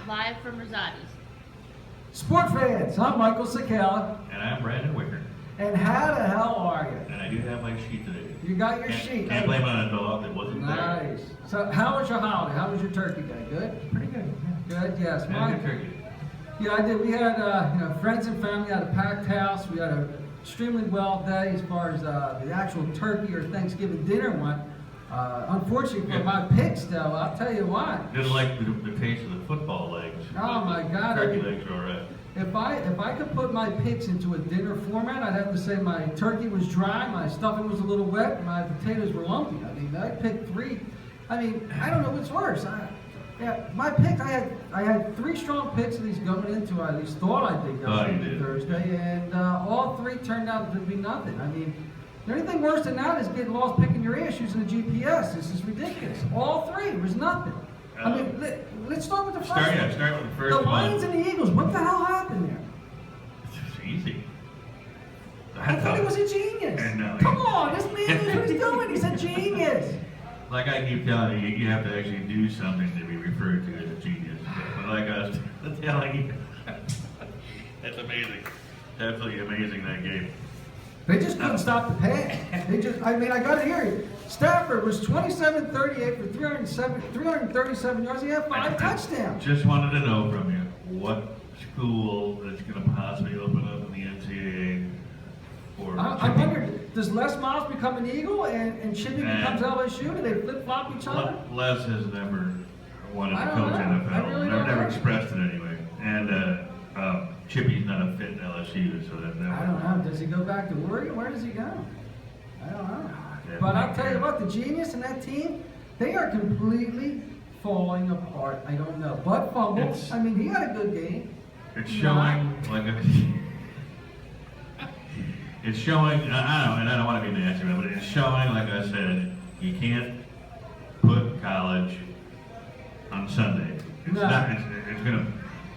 live from Rosati's. Sport fans, I'm Michael Sakala. And I'm Brandon Wicker. And how the hell are you? And I do have my sheet today. You got your sheet. Can't blame it on a dog that wasn't Nice. So how was your holiday? How was your turkey day? Good? there. Pretty good. Good, yes. Yeah, good turkey. Yeah, I did. We had friends and family at a packed house. We had an extremely well day as far as the actual turkey or Thanksgiving dinner went. Unfortunately for my picks, though, I'll tell you what. Didn't like the taste of the football legs. Oh my God! Turkey legs are alright. If I could put my picks into a dinner format, I'd have to say my turkey was dry, my stuffing was a little wet, and my potatoes were lumpy. I mean, I picked three. I mean, I don't know what's worse. My picks, I had three strong picks, at least going into. I at least thought I did going into Thursday, and all three turned out to be nothing. I mean, the only thing worse than that is getting lost picking your ass using the GPS. This is ridiculous. All three was nothing. I mean, let's start with the first one. Start with the first The one. Lions and the Eagles. What the hell happened there? It's easy. I thought he was a genius. No, Come on, this man knows what he's doing. He's a genius. Like I keep telling you, you have to actually do something to be referred to as a genius. But like I was telling you, that's amazing. Absolutely amazing, that game. They just couldn't stop the pass. I got to hear you. Stafford was 27-38 for 337 yards. He had 5 touchdowns. Just wanted to know from you, what school that's going to possibly open up in the NCAA for I wondered, does Les Miles become an Eagle and Chippy becomes LSU? Do they flip-flop each other? Les has never wanted to I don't coach know. I NFL. really don't Never know. expressed it anyway. And Chippy's not a fit in LSU, so that I don't know. Does he go back to Oregon? Where does he go? I don't know. But I'll tell you what, the genius in that team, they are completely falling apart. I don't know. Bud fumbled. I mean, he had a good game. It's showing like a. It's showing. I don't know, and I don't want to be nasty, but it's showing, like I said, you can't put college on Sunday. It's No. not. It's gonna.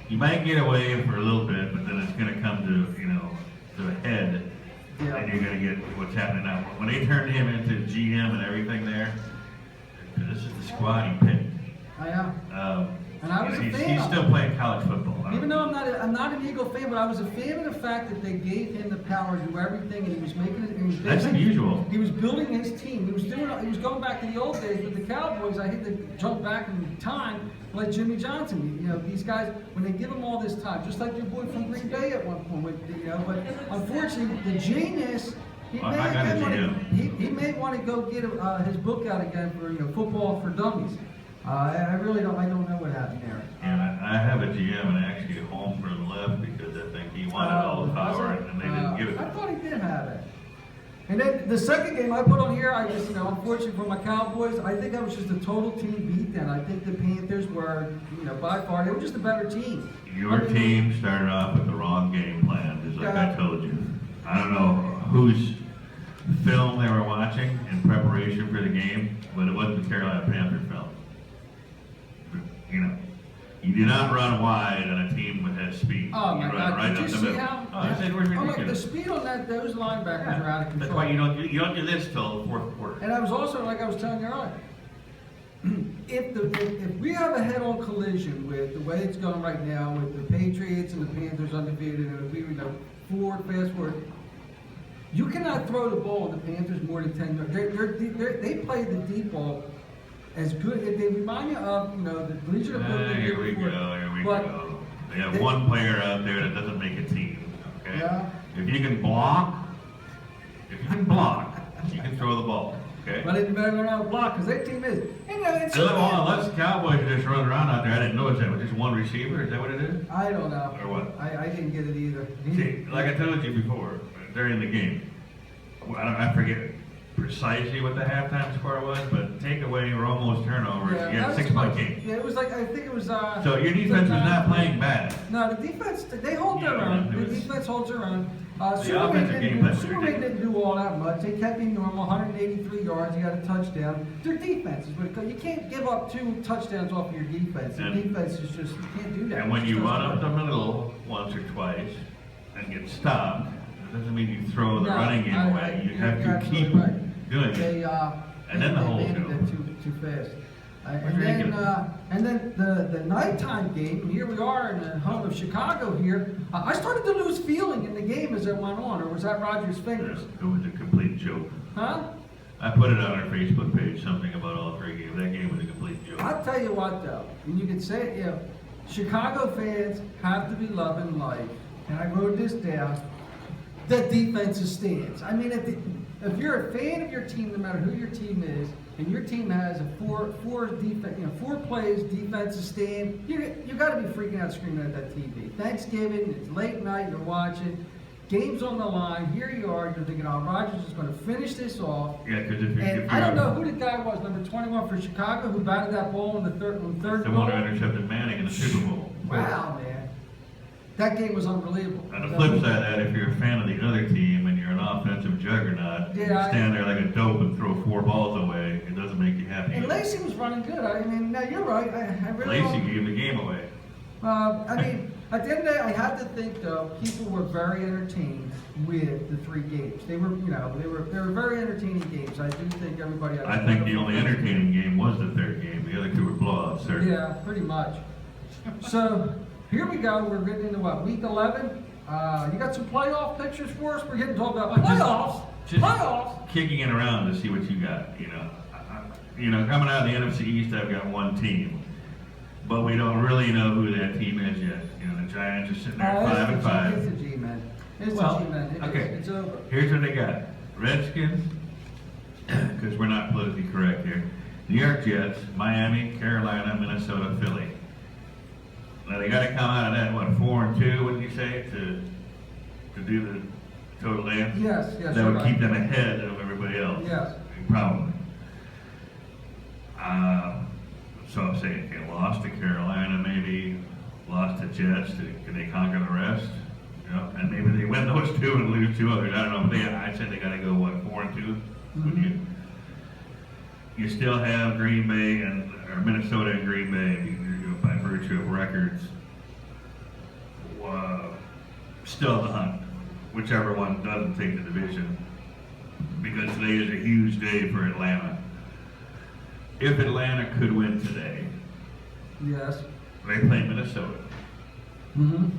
You might get away for a little bit, but then it's gonna come to a head. Yeah. And you're going to get what's happening now. When they turned him into GM and everything there, this is the squad he picked. I am. And I was a he's fan. still playing college football. Even though I'm not an Eagle fan, but I was a fan of the fact that they gave him the power to do everything, and he was making it. That's unusual. He was building his team. He was going back to the old days with the Cowboys. I hate to jump back in time, like Jimmy Johnson. You know, these guys, when they give him all this time, just like your boy from Green Bay at one point. But unfortunately, the genius. He may want to go get his book out again for football for dummies. I really don't. I don't know what happened there. And I have a GM, and actually Holmgren left because I think he wanted all the power, and they didn't give it to I him. thought he did have it. And then the second game I put on here, I just, unfortunately for my Cowboys, I think that was just a total team beatdown. I think the Panthers were, by far, they were just a better team. Your team started off with the wrong game plan, just like I told you. I don't know whose film they were watching in preparation for the game, but it wasn't the Carolina Panthers film. You do not run wide on a team that has speed. Oh my you run God! right Did up you the see middle. how? It was ridiculous. Like the speed on those linebackers are out of control. That's why you don't do this till the fourth quarter. And I was also, like I was telling you earlier, if we have a head-on collision with the way it's going right now, with the Patriots and the Panthers undefeated, and if we fast forward, you cannot throw the ball in the Panthers more than 10 yards. They play the deep ball as good. They remind you of the Legion of Boom. Here we go. They have one player out there that doesn't make a team. Okay. Yeah. If you can block, you can throw the ball. Okay. But they better learn how to block because their team is. Unless the Cowboys are just running around out there, I didn't notice that. Was just one receiver? Is that what it is? I don't know. Or what? I didn't get it either. See, like I told you before, during the game, I forget precisely what the halftime score was, but takeaway or almost turnovers, you had a 6-point game. Yeah, it was like, I think it was. So your defense was not playing bad. No, the defense, they hold their own. The defense holds their own. The offensive game plan was Superman ridiculous. didn't do all that much. They kept him normal, 183 yards. He got a touchdown. Their defense is what it comes. You can't give up 2 touchdowns off of your defense. The defense is just, you can't do that. And when you run up the middle once or twice and get stopped, it doesn't mean you throw the running game away. You have to keep doing it. They And then the holes abandoned go. it too fast. It's And then ridiculous. And then the nighttime game, and here we are in the home of Chicago here, I started to lose feeling in the game as it went on, or was that Rogers' fingers? It was a complete joke. Huh? I put it on our Facebook page, something about all three games. That game was a complete joke. I'll tell you what though, and you can say it, you know, Chicago fans have to be loving life, and I wrote this down, the defensive stance. I mean, if you're a fan of your team, no matter who your team is, and your team has a four plays defensive stand, you got to be freaking out, screaming at that TV. Thanksgiving, it's late night, you're watching, game's on the line. Here you are, you're thinking, oh, Rodgers is going to finish this off. Yeah, because And I don't know who the guy was, number 21 for Chicago, who batted that ball in the third the goal. one who intercepted Manning in the Super Bowl. Wow, man. That game was unbelievable. On the flip side of that, if you're a fan of the other team and you're an offensive juggernaut, you stand there like a dope and throw 4 balls away, it doesn't make you happy. And Lacey was running good. I mean, no, you're right. I really Lacey gave the game away. I mean, at the end of the day, I have to think though, people were very entertained with the 3 games. They were, they were very entertaining games. I do think everybody. Had I think the only entertaining game was the 3rd game. The other 2 were blowouts, sir. Yeah, pretty much. So here we go. We're getting into what, week 11? You got some playoff pictures for us? We're getting to talk about playoffs. Playoffs. Kicking it around to see what you got. Coming out of the NFC East, I've got one team, but we don't really know who that team is yet. The Giants are sitting there 5-5. It's a G-man. It's a G-man. It's over. Here's what they got: Redskins, because we're not politically correct here. New York Jets, Miami, Carolina, Minnesota, Philly. Now they got to come out of that 4-2. What did you say to do the total dance? Yes. That would keep them ahead of everybody else. Yes. Probably. So I'm saying, okay, lost to Carolina, maybe lost to Jets. Can they conquer the rest? And maybe they win those 2 and lose 2 others. I don't know. But I'd say they got to go 4-2. Mm-hmm. You still have Green Bay or Minnesota and Green Bay by virtue of records. Still the hunt, whichever one doesn't take the division, because today is a huge day for Atlanta. If Atlanta could win today, yes, they play Minnesota. Mm-hmm.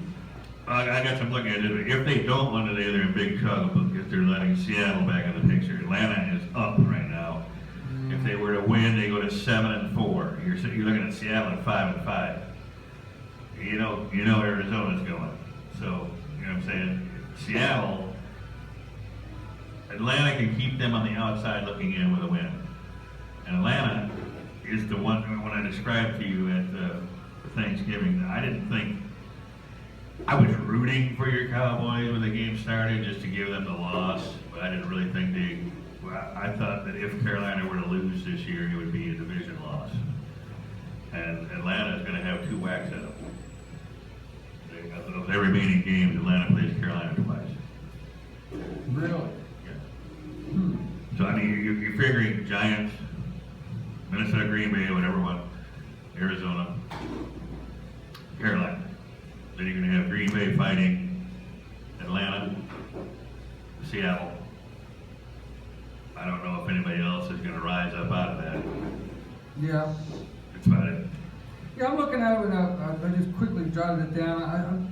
I guess I'm looking at it. If they don't win today, they're in big trouble because they're letting Seattle back in the picture. Atlanta is up right now. Mm-hmm. If they were to win, they go to 7-4. You're looking at Seattle at 5-5. You know Arizona's going. So you know what I'm saying. Seattle, Atlanta can keep them on the outside looking in with a win. And Atlanta is the one, when I described to you at Thanksgiving, I didn't think, I was rooting for your Cowboys when the game started just to give them the loss, but I didn't really think I thought that if Carolina were to lose this year, it would be a division loss. And Atlanta is going to have 2 whacks at them. Of their remaining games, Atlanta plays Carolina twice. Really? Yeah. So, I mean, you're figuring Giants, Minnesota, Green Bay, whatever one, Arizona, Carolina. Then you're going to have Green Bay fighting Atlanta, Seattle. I don't know if anybody else is going to rise up out of that. Yeah. That's about it. Yeah, I'm looking at it, and I just quickly jotted it down.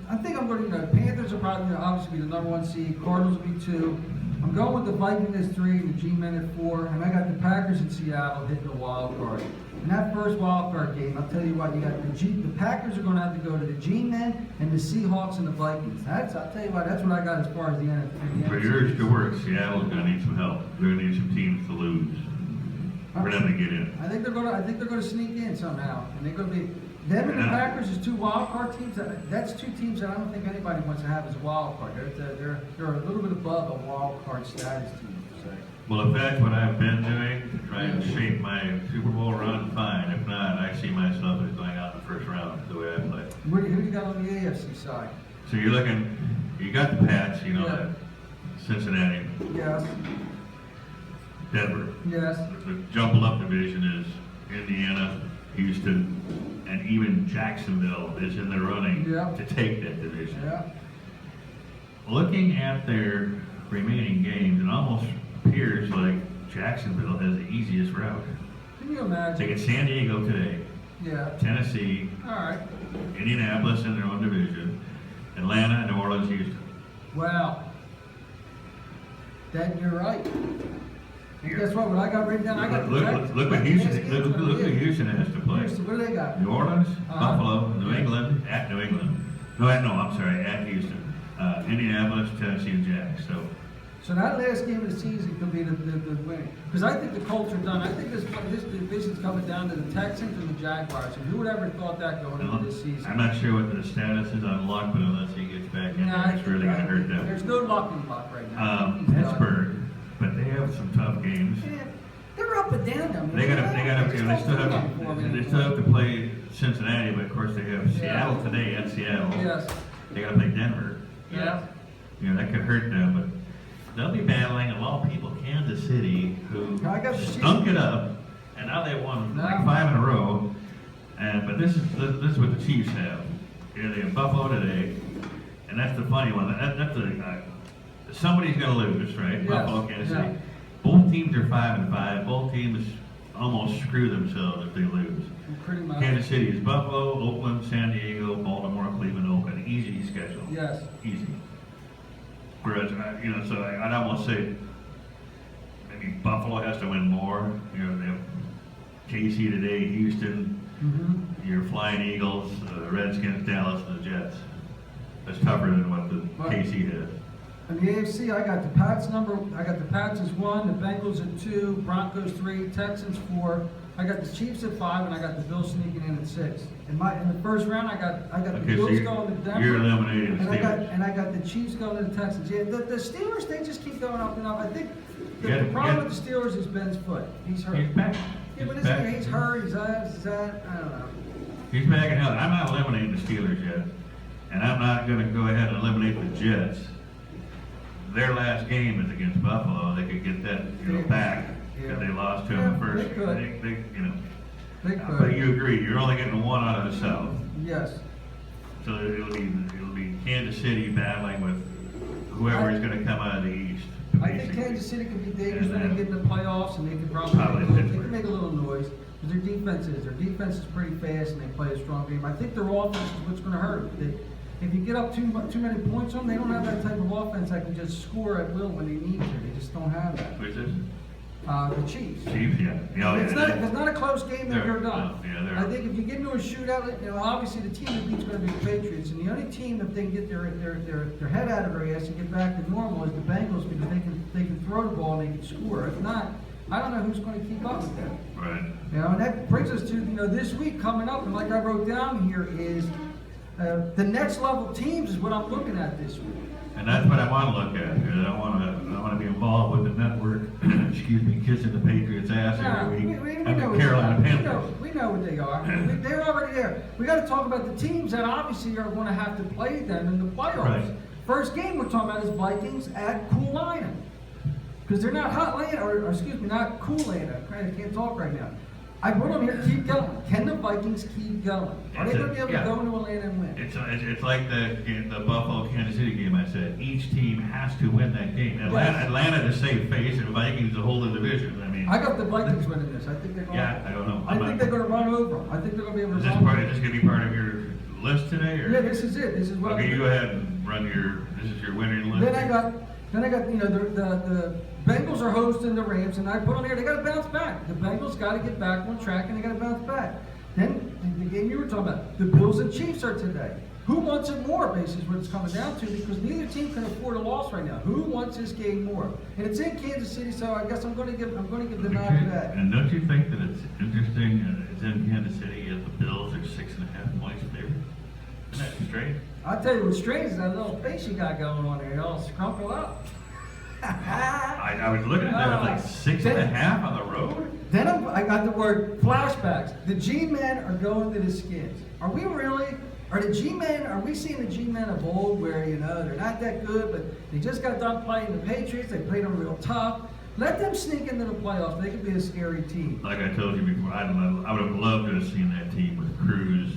I think I'm going to, Panthers are probably obviously be the number 1 seed. Cardinals will be 2. I'm going with the Vikings at 3 and the G-Men at 4. And I got the Packers in Seattle hitting the wild card. In that first wild card game, I'll tell you what, you got the Packers are going to have to go to the G-Men and the Seahawks and the Vikings. I'll tell you what, that's what I got as far as the NFC. For yours to work, Seattle's going to need some help. They're going to need some teams to lose for them to get in. I think they're going to sneak in somehow, and they're going to be them and the Packers is 2 wild card teams. That's 2 teams that I don't think anybody wants to have as a wild card. They're a little bit above a wild card status team. So. Well, if that's what I've been doing to try and shape my Super Bowl run, fine. If not, I see myself as going out in the first round the way I play. Who you got on the AFC side? So you got the Pats, that Cincinnati, Yes. Denver. Yes. The jumbled up division is Indiana, Houston, and even Jacksonville is in the running to take that division. Yeah. Looking at their remaining games, it almost appears like Jacksonville has the easiest route. Can you imagine? They get San Diego today, Yeah. Tennessee, All right. Indianapolis in their own division, Atlanta, New Orleans, Houston. Well, then you're right. And guess what? When I got written down, I got Look what Houston, look what Houston has to play. Houston, what do they got? New Orleans, Uh-huh. Buffalo, New England, at New England. No, I'm sorry, at Houston. Indianapolis, Tennessee, and Jack. So that last game of the season could be the winning. Because I think the Colts are done. I think this division's coming down to the Texans and the Jaguars. And who would ever thought that going into this season? I'm not sure what the status is on Luck, but unless he gets back in, Nah, it's really going to hurt them. There's no luck in Luck right now. He's done. Pittsburgh, but they have some tough games. Yeah, they're up and down. I mean, They still have to play Cincinnati, but of course they have Seattle today at Seattle. Yes. They got to play Denver. Yeah. You know, that could hurt them, but they'll be battling a lot of people. Kansas City, who I got the stunk it up, and now they won like No. 5 in a row. But this is what the Chiefs have. Yeah, they have Buffalo today, and that's the funny one. Somebody's going to lose, right? Yes. Buffalo, Kansas Yeah. City. Both teams are 5-5. Both teams almost screw themselves if they lose. Pretty much. Kansas City is Buffalo, Oakland, San Diego, Baltimore, Cleveland, Oakland. Easy schedule. Yes. Easy. Whereas, so I'd almost say maybe Buffalo has to win more. You know, they have KC today, Houston, Mm-hmm. your Flying Eagles, the Redskins, Dallas, and the Jets. That's tougher than what the KC has. In the AFC, I got the Pats as 1, the Bengals at 2, Broncos 3, Texans 4. I got the Chiefs at 5, and I got the Bills sneaking in at 6. In the first round, I got the Bills going to Denver. You're eliminating the Steelers. And I got the Chiefs going to the Texans. Yeah, the Steelers, they just keep going up and up. I think the Yeah, problem yeah. with the Steelers is Ben's foot. He's hurt. He's back. Yeah, but He's back. he's hurt. He's that. I don't know. He's back in health. I'm not eliminating the Steelers yet, and I'm not going to go ahead and eliminate the Jets. Their last game is against Buffalo. They could get that back because they lost to them first. They could. They could. But you agree, you're only getting 1 out of the South. Yes. So it'll be Kansas City battling with whoever is going to come out of the East. I think basically. Kansas City could be dangerous when And they get in the playoffs, and they could probably Pittsburgh. make a little noise. Because their defense is pretty fast, and they play a strong game. I think their offense is what's going to hurt. If you get up too many points on them, they don't have that type of offense that can just score at will when they need to. They just don't have that. Which is The Chiefs. Chiefs, yeah. If it's not a close game, then you're done. They're- I think if you get into a shootout, obviously the team that beats going to be the Patriots, and the only team if they can get their head out of their ass and get back to normal is the Bengals because they can throw the ball and they can score. If not, I don't know who's going to keep up with that. Right. And that brings us to this week coming up, and like I wrote down here is the next level teams is what I'm looking at this week. And that's what I want to look at. And I want to be involved with the network. Excuse me, kissing the Patriots' ass every week. We And know the what Carolina they are. Panthers. We know what they are. They're already there. We got to talk about the teams that obviously are going to have to play them in the playoffs. Right. First game we're talking about is Vikings at Cool Island. Because they're not hot land, or excuse me, not cool land. I can't talk right now. I put them here, keep going. Can the Vikings keep going? Are they going to be able to go into Atlanta and win? It's like the Buffalo Kansas City game I said. Each team has to win that game. Atlanta to save face and Vikings to hold the division. I mean, I got the Vikings winning this. I think they're going. Yeah, I don't know. I think they're going to run over them. I think they're going to be able to Is this run. going to be part of your list today? Or? Yeah, this is it. This is what. Okay, you go ahead and run this is your winning list. Then I got the Bengals are hosting the Rams, and I put on there they got to bounce back. The Bengals got to get back on track, and they got to bounce back. Then the game you were talking about, the Bills and Chiefs are today. Who wants it more? Basically, is what it's coming down to because neither team can afford a loss right now. Who wants this game more? And it's in Kansas City, so I guess I'm going to give the nod to that. And don't you think that it's interesting? It's in Kansas City, and the Bills are 6.5 points favored. Isn't that strange? I'll tell you what's strange is that little face you got going on there. You're all scrumpled up. I was looking at that. I was like 6.5 on the road. Then I got the word flashbacks. The G-men are going to the Skins. Are we really? Are the G-men? Are we seeing the G-men of old where they're not that good, but they just got done playing the Patriots. They played them real tough. Let them sneak into the playoffs. They could be a scary team. Like I told you before, I would have loved to have seen that team with Cruz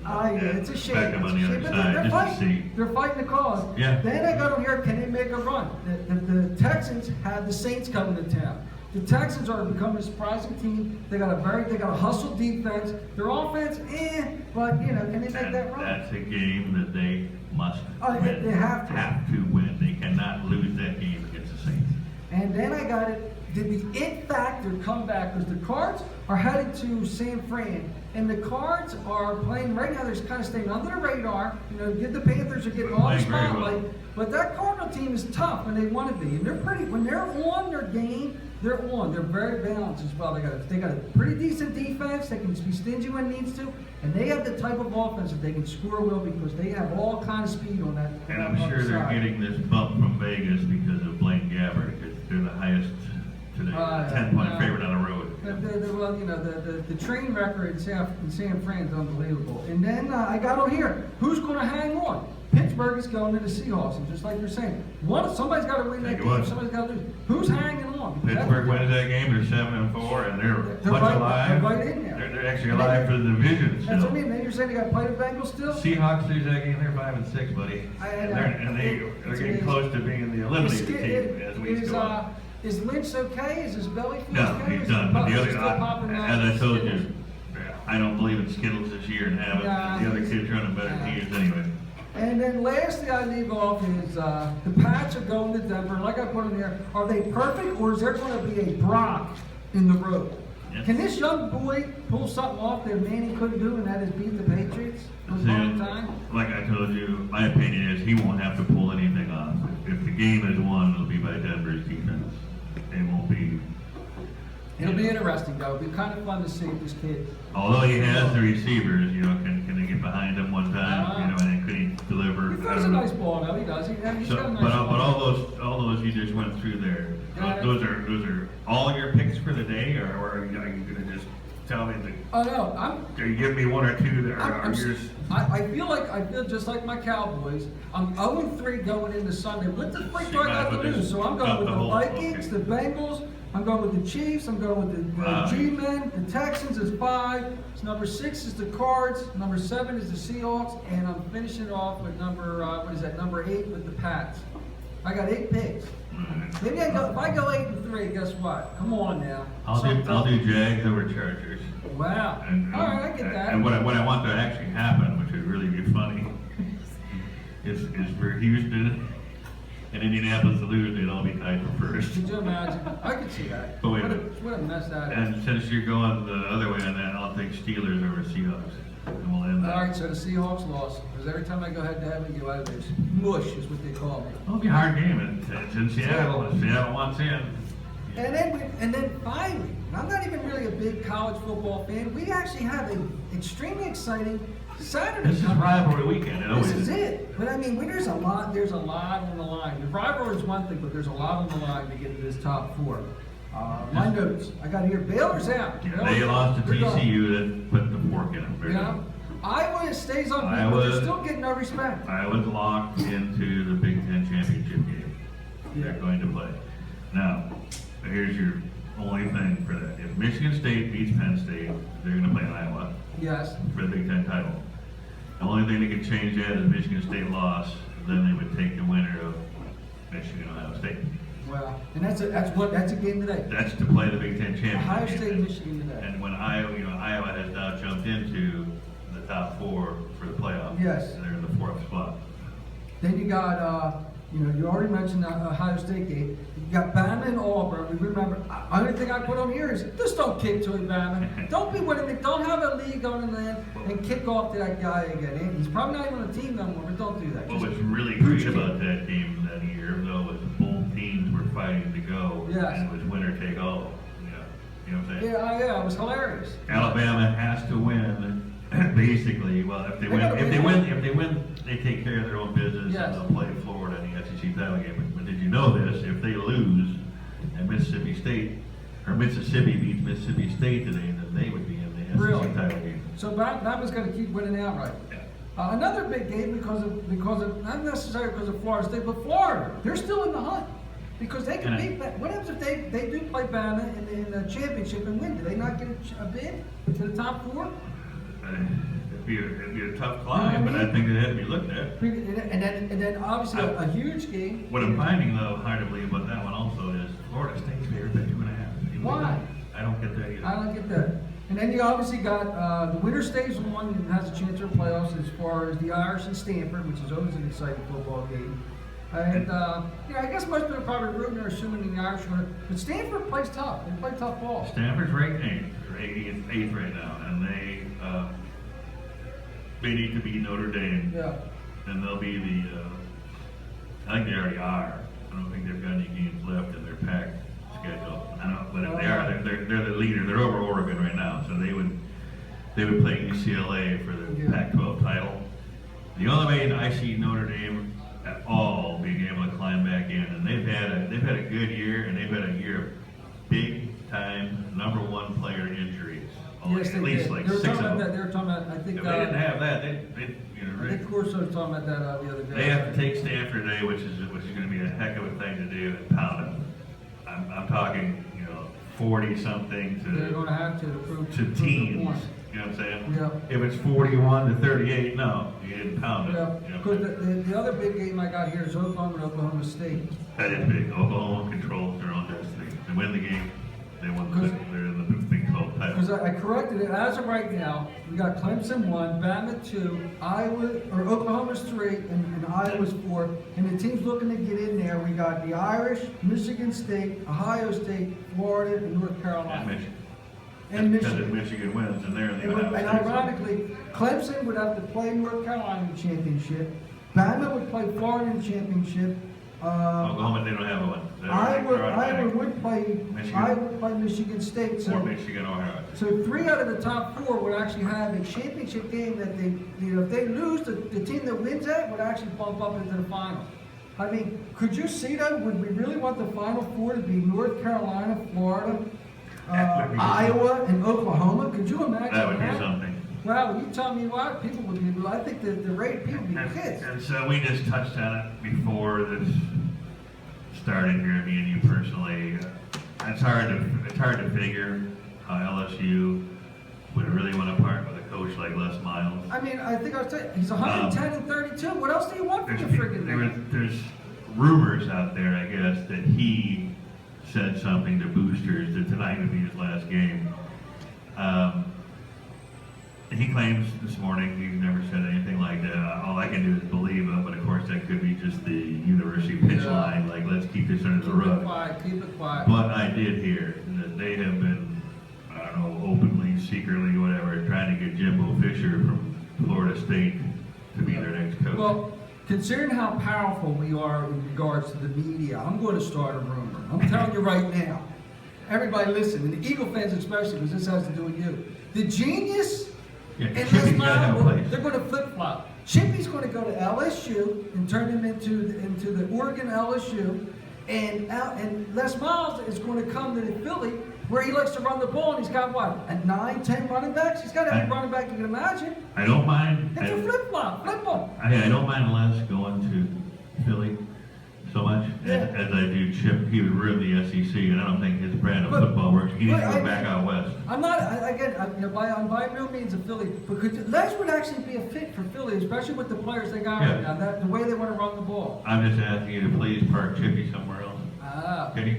and It's a shame. Beckham on the other But side just to see. They're fighting the cause. Yeah. Then I got them here. Can they make a run? The Texans have the Saints coming to town. The Texans are becoming a surprising team. They got a hustle defense. Their offense, but you know, can they make that run? That's a game that they must win. They have to. Have to win. They cannot lose that game against the Saints. And then I got it. Did the it factor come back? Because the Cards are headed to San Fran, and the Cards are playing right now. They're kind of staying under the radar. You know, the Panthers are getting all the Playing very well. spotlight. But that Cardinal team is tough when they want to be, and they're pretty. When they're on their game, they're on. They're very balanced as well. They got a pretty decent defense. They can be stingy when it needs to, and they have the type of offense that they can score well because they have all kind of speed on that. And on I'm that sure they're side. getting this bump from Vegas because of Blaine Gabbert. Because they're the highest today, 10-point favorite on the road. Well, you know, the train record in San Fran is unbelievable. And then I got on here. Who's going to hang on? Pittsburgh is going to the Seahawks, and just like you're saying, somebody's got to win that Think game. what? Somebody's got to lose. Who's hanging on? Pittsburgh wins that game. They're 7-4, and they're much right, alive. they're right in there. They're actually alive for the division still. That's what I mean. Then you're saying they got to play the Bengals still? Seahawks lose that game. They're 5-6, buddy. And they're getting close to being the eliminated team as we go on. Is Lynch okay? Is his belly feel No, okay? he's done. But the other, Still popping out as I told Skittles? you, I don't believe in Skittles this year and haven't. Nah, The other kids running better teams anyway. And then lastly, I leave off is the Pats are going to Denver. Like I put in there, are they perfect or is there going to be a Brock in the road? Yes. Can this young boy pull something off that Manny couldn't do, and that is beat the Patriots for a long time? Like I told you, my opinion is he won't have to pull anything off. If the game is won, it'll be by Denver's defense. It won't be. It'll be interesting, though. It'll be kind of fun to see this kid. Although he has the receivers, you know, can they get behind him one time? You know, and then could he deliver? He throws a nice ball, though. He does. He's So, got a nice but ball. all those you just went through there, those are all your picks for the day, or are you gonna just tell me that? Oh no, Are you giving me one or two that are yours? I feel just like my Cowboys. I'm 0-3 going into Sunday. What the freak do I got to lose? So I'm going with the Vikings, the Bengals. I'm going with the Chiefs. I'm going with the G-Men. The Texans is 5. Number 6 is the Cards. Number 7 is the Seahawks, and I'm finishing off with number 8 with the Pats. I got 8 picks. Maybe if I go 8-3, guess what? Come on now. I'll do Jags over Chargers. Wow. And, All right, I get that. And what I want to actually happen, which would really be funny, is for Houston and Indianapolis to lose, they'd all be tied for first. Could you imagine? I could see that. But wait a What minute. a mess that is. And since you're going the other way on that, I'll take Steelers over Seahawks. And we'll end that. All right, so the Seahawks lost. Because every time I go head to head with you, I lose. Mush is what they call me. It'll be a hard game. It's in Seattle, and Seattle wants in. And then finally, and I'm not even really a big college football fan, we actually have an extremely exciting Saturday. This is coming up. rivalry weekend. It always This is it. But I mean, there's a lot on the line. The rivalry is one thing, but there's a lot on the line to get to this top 4. My notes. I got here. Baylor's out. They lost to They're gone. TCU that put the fork in them. Yeah. Iowa stays on, but Iowa- they're still getting no respect. I was locked into the Big Ten championship game. They're going to play. Now, here's your only thing for that. If Michigan State beats Penn State, they're going to play Iowa Yes. for the Big Ten title. The only thing that could change that is Michigan State lost. Then they would take the winner of Michigan Ohio State. Well, and that's a game today. That's to play the Big Ten championship. Ohio State, Michigan today. And when Iowa has now jumped into the top 4 for the playoff. Yes. They're in the 4th spot. Then you got, you already mentioned the Ohio State game. You got Bama and Auburn. We remember, the only thing I put on here is just don't kick to it, Bama. Don't be winning it. Don't have a league on the land and kick off to that guy again. He's probably not even on the team no more, but don't do that. What Just was really brute great kick. about that game that year, though, was both teams were fighting to go. Yes. And it was winner take all. You know what I'm saying? Yeah, it was hilarious. Alabama has to win. Basically, well, if they win, gotta they take care of their own business. Yes. And they'll play Florida in the SEC title game. But did you know this? If they lose, and Mississippi beats Mississippi State today, then they would be in the SEC Really? title game. So Bama's going to keep winning outright. Yeah. Another big game because of not necessarily because of Florida State, but Florida. They're still in the hunt because they can And beat. What happens if they do play Bama in the championship and win? Do they not get a bid to the top 4? It'd be a tough climb, but I think it had to be looked at. And then obviously a huge game. What I'm finding, though, hard to believe about that one also is Florida State's favored by 2.5. Why? I don't get that either. I don't get that. And then you obviously got the winner stays on and has a chance for playoffs as far as the Irish and Stanford, which is always an exciting football game. And I guess most people are probably rooting or assuming the Irish are going to. But Stanford plays tough. They play tough ball. Stanford's ranked 8th. They're 88th right now, and they need to beat Notre Dame. Yeah. And they'll be I think they already are. I don't think they've got any games left in their pack schedule. I don't, but if they are, they're the leader. They're over Oregon right now, so they would play UCLA for the Pac-12 title. The only way I see Notre Dame at all being able to climb back in, and they've had a good year, and they've had a year of big time number 1 player injuries. Yes, at least did. like They were 6 talking of about them. that. They were talking about. I think. If they didn't have that, I Rick, think Corso was talking about that the other day. they have to take Stanford today, which is going to be a heck of a thing to do, and pound them. I'm talking, 40 something They're going to have to prove to the teens. point. You know what I'm saying? Yeah. If it's 41 to 38, no, you didn't pound it. Yeah, You know what because I'm saying? the other big game I got here is Oklahoma and Oklahoma State. That is big. Oklahoma controls their own destiny. They win the game. They won. They're in the Big 12 title. Because I corrected it. As of right now, we got Clemson 1, Bama 2, Oklahoma's 3, and Iowa's 4. And the teams looking to get in there, we got the Irish, Michigan State, Ohio State, Florida, and North And Carolina. Michigan. And Because if Michigan. Michigan wins, and they're in the And United States. ironically, Clemson would have to play North Carolina in the championship. Bama would play Florida in the championship. Oklahoma, they don't have one. They're automatic. Iowa would play Michigan State. Or So, Michigan, Ohio. so 3 out of the top 4 would actually have a championship game that if they lose, the team that wins that would actually bump up into the final. I mean, could you see that? Would we really want the Final 4 to be North Carolina, Florida, That would be Iowa, and Oklahoma? Could you imagine That would be something. Well, you tell me what, people would be, I think the rate people would be pissed. And so we just touched on it before this started here, me and you personally. It's hard to figure how LSU would really want to part with a coach like Les Miles. I mean, I think I was saying, he's 110 and 32. What else do you want from the friggin' man? There's rumors out there, I guess, that he said something to boosters that tonight would be his last game. He claims this morning he never said anything like that. All I can do is believe him, but of course that could be just the university pitch line, like let's keep this under the rug. Keep it quiet. But I did hear that they have been, I don't know, openly, secretly, whatever, trying to get Jimbo Fisher from Florida State to be their next coach. Well, considering how powerful we are in regards to the media, I'm going to start a rumor. I'm telling you right now. Everybody listen, and the Eagle fans especially, because this has to do with you. The genius Yeah, and Chippy's Les gotta have a Miles, place. they're going to flip-flop. Chippy's going to go to LSU and turn him into the Oregon LSU, and Les Miles is going to come to the Philly where he likes to run the ball, and he's got what, 9, 10 running backs? He's got every running back you can imagine. I don't mind. It's a flip-flop, flip-flop. I don't mind Les going to Philly so much as I do Chip. He would ruin the SEC, and I don't think his brand of football works. He needs to go back out west. I'm not, I'm by no means a Philly, but Les would actually be a fit for Philly, especially with the players they got right now, the way they want to run the ball. I'm just asking you to please park Chippy somewhere else. Can you?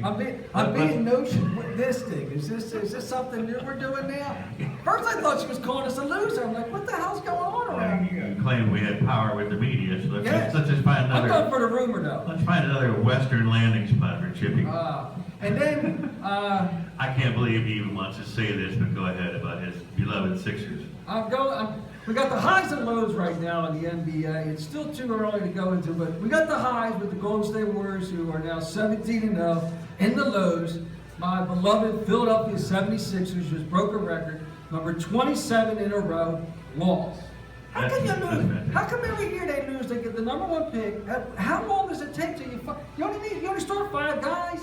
I'm being notion with this thing. Is this something new we're doing now? First I thought she was calling us a loser. I'm like, what the hell's going on around here? You claimed we had power with the media, so Yes. let's just find I'm another. going for the rumor though. Let's find another Western landing spot for Chippy. And then I can't believe he even wants to say this, but go ahead about his beloved Sixers. we got the highs and lows right now in the NBA. It's still too early to go into, but we got the highs with the Golden State Warriors, who are now 17-0, and the lows. My beloved Philadelphia 76ers just broke a record, number 27 in a row, loss. How can you lose? How come every year they lose? They get the number 1 pick. How long does it take till you only start 5 guys?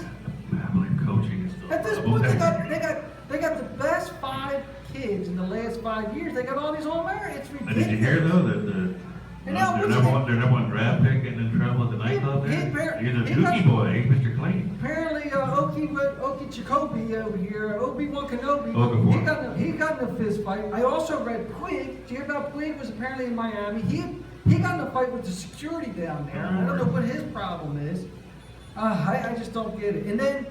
I believe coaching is still. At this point, they got the best 5 kids in the last 5 years. They got all these All-Americans. It's And ridiculous. did you hear though that And now their what's number one draft pick getting in trouble at the nightclub there? He's a dookie boy, he's Mr. Clean. Apparently, Okie Chikobi over here, Obi-Wan Kenobi, Okafor. he got in a fist fight. I also read Quigg. Did you hear about Quigg? Was apparently in Miami. He got in a fight with the security down there. I don't know what his problem is. I just don't get it. And then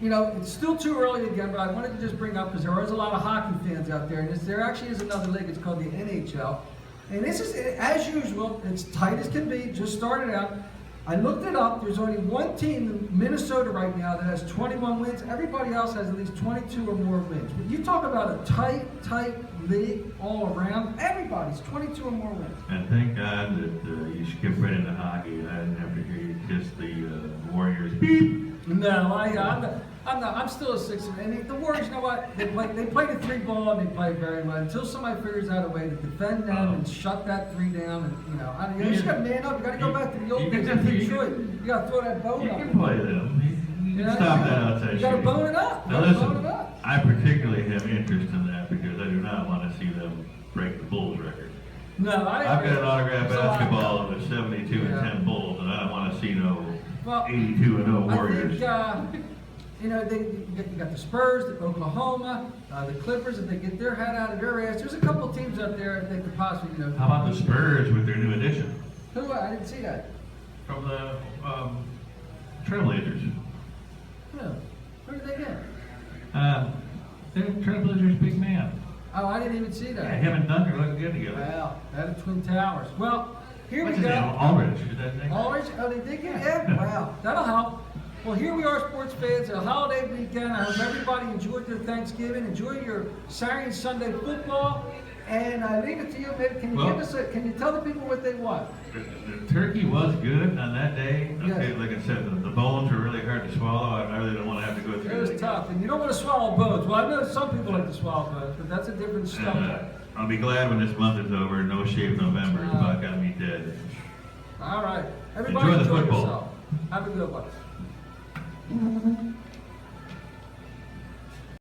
you know, it's still too early again, but I wanted to just bring up, because there is a lot of hockey fans out there, and there actually is another league, it's called the NHL. And this is, as usual, it's tight as can be, just started out. I looked it up, there's only one team in Minnesota right now that has 21 wins. Everybody else has at least 22 or more wins. When you talk about a tight league all around, everybody's 22 or more wins. And thank God that you skipped right into hockey, and I didn't have to hear you kiss the Warriors. Beep! No, I'm still a Sixer. And the Warriors, you know what? They play the three ball and they play very well until somebody figures out a way to defend them and shut that three down. And you just got to man up. You got to go back to the old days in Detroit. You got to throw that bone You up. can play them. You can stop that outside You got to shooting. bone it up. You Now got to bone listen, it up. I particularly have interest in that because I do not want to see them break the Bulls record. No, I've got an autographed So I- basketball of the 72 and Yeah. 10 Bulls, and I don't want to see no Well, 82 and 0 Warriors. I think, you got the Spurs, the Oklahoma, the Clippers. If they get their head out of their ass, there's a couple teams out there that could possibly, How about the Spurs with their new addition Who? I didn't see that. from the Trailblazers? Who did they get? They're Trailblazers big man. Oh, I didn't even see Yeah, that. him and Duncan are looking good together. Wow, that is Twin Towers. Well, here What's we his name? go. Aldridge, is that his name? Aldridge? Oh, they did get it? Wow, that'll help. Well, here we are, sports fans, a holiday weekend. I hope everybody enjoyed their Thanksgiving. Enjoy your Saturday and Sunday football. And I leave it to you, maybe. Can you tell the people what they want? The turkey was good on that day. Okay, Yes. like I said, the bones were really hard to swallow. I really don't want to have to go through It was again. tough, and you don't want to swallow bones. Well, I know some people like to swallow bones, but that's a different And, stuff. I'll be glad when this month is over. No Shave November is about got me dead. All right, everybody Enjoy the enjoy football. yourself. Have a good one.